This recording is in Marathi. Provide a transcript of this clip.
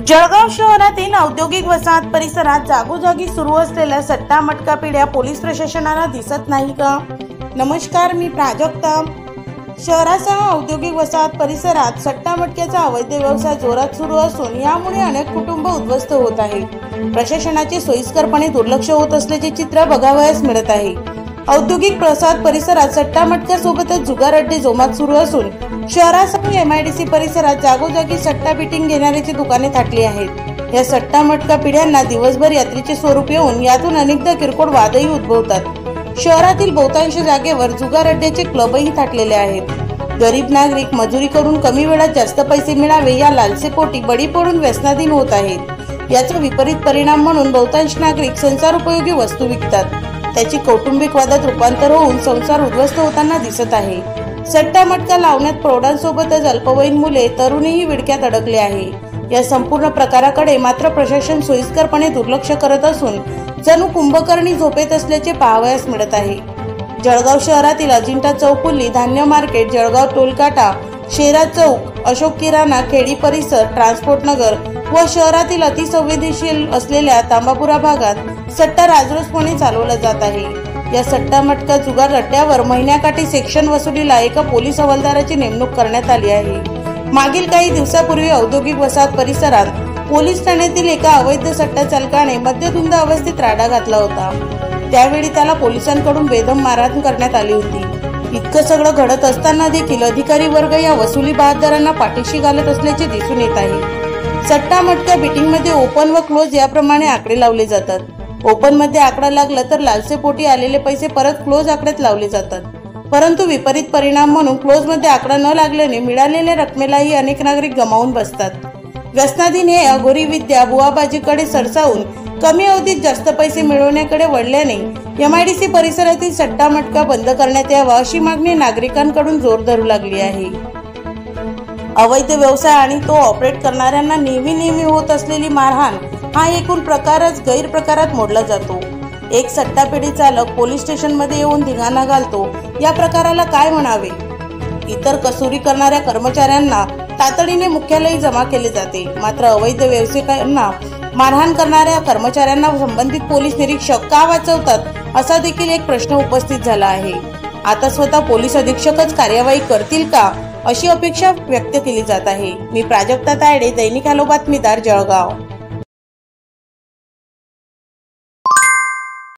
जळगाव शहरातील औद्योगिक वसाहत परिसरात जागोजागी सुरू असलेल्या सट्टा मटका पिढ्या पोलीस प्रशासनाला दिसत नाही का? नमस्कार, मी प्राजक्ता। शहरासह औद्योगिक वसाहत परिसरात सट्टा मटक्याचा अवैध व्यवसाय जोरात सुरू असून यामुळे अनेक कुटुंब उद्ध्वस्त होत आहेत। प्रशासनाचे सोयीस्करपणे दुर्लक्ष होत असल्याचे चित्र बघावयास मिळत आहे। औद्योगिक वसाहत परिसरात सट्टा मटक्यासोबतच जुगार अड्डे जोमात सुरू असून शहरासह MIDC परिसरात जागोजागी सट्टा बेटिंग घेणाऱ्याची दुकाने थाटली आहेत। या सट्टा मटका पिढ्यांना दिवसभर यात्रेचे स्वरूप येऊन यातून अनेकदा किरकोळ वादही उद्भवतात। शहरातील बहुतांश जागेवर जुगार अड्ड्याचे क्लबही थाटलेले आहेत। गरीब नागरिक मजुरी करून कमी वेळात जास्त पैसे मिळावे या लालसेपोटी बळी पडून व्यसनाधीन होत आहेत। याचा विपरीत परिणाम म्हणून बहुतांश नागरिक संसारोपयोगी वस्तू विकतात। त्याची कौटुंबिक वादात रूपांतर होऊन संसार उद्ध्वस्त होताना दिसत आहे। सट्टा मटका लावण्यात प्रौढांसोबतच अल्पवयीन मुले तरुणीही विडक्यात अडकले आहे। या संपूर्ण प्रकाराकडे मात्र प्रशासन सोयीस्करपणे दुर्लक्ष करत असून जणू कुंभकर्णी झोपेत असल्याचे पाहावयास मिळत आहे। जळगाव शहरातील अजिंठा चौफुली, धान्य मार्केट, जळगाव टोलकाटा, शेरा चौक, अशोक किराणा, खेडी परिसर, ट्रान्सपोर्ट नगर व शहरातील अतिसंवेदनशील असलेल्या तांबापुरा भागात सट्टा राजरोसपणे चालवला जात आहे। या सट्टा मटका जुगार अड्ड्यावर महिन्याकाठी सेक्शन वसुलीला एका पोलीस हवालदाराची नेमणूक करण्यात आली आहे। मागील काही दिवसापूर्वी औद्योगिक वसाहत परिसरात पोलीस ठाण्यातील एका अवैध सट्टा चालकाने मद्यधुंद अवस्थेत राडा घातला होता। त्यावेळी त्याला पोलिसांकडून बेदम मारहाण करण्यात आली होती। इतकं सगळं घडत असताना देखील अधिकारी वर्ग या वसुली बहादरांना पाठीशी घालत असल्याचे दिसून येत आहे। सट्टा मटका बेटिंग मध्ये ओपन व क्लोज याप्रमाणे आकडे लावले जातात। ओपन मध्ये आकडा लागला तर लालसेपोटी आलेले पैसे परत क्लोज आकड्यात लावले जातात, परंतु विपरीत परिणाम म्हणून क्लोज मध्ये आकडा न लागल्याने मिळालेल्या रकमेलाही अनेक नागरिक गमावून बसतात। व्यसनाधीन हे अघोरी विद्या बुवाबाजीकडे सरसावून कमी अवधीत जास्त पैसे मिळवण्याकडे वळल्याने MIDC परिसरातील सट्टा मटका बंद करण्यात यावा अशी मागणी नागरिकांकडून जोर धरू लागली आहे। अवैध व्यवसाय आणि तो ऑपरेट करणाऱ्यांना नेहमी होत असलेली मारहाण हा एकूण प्रकारच गैरप्रकारात मोडला जातो। एक सट्टापेढी चालक पोलीस स्टेशन मध्ये येऊन धिंगाणा घालतो, या प्रकाराला काय म्हणावे? इतर कसुरी करणाऱ्या कर्मचाऱ्यांना तातडीने मुख्यालयी जमा केले जाते, मात्र अवैध व्यावसायिकांना मारहाण करणाऱ्या कर्मचाऱ्यांना संबंधित पोलीस निरीक्षक का वाचवतात असा देखील एक प्रश्न उपस्थित झाला आहे। आता स्वतः पोलीस अधीक्षकच कार्यवाही करतील का अशी अपेक्षा व्यक्त केली जात आहे। मी प्राजक्ता तायडे, दैनिक हॅलो बातमीदार, जळगाव।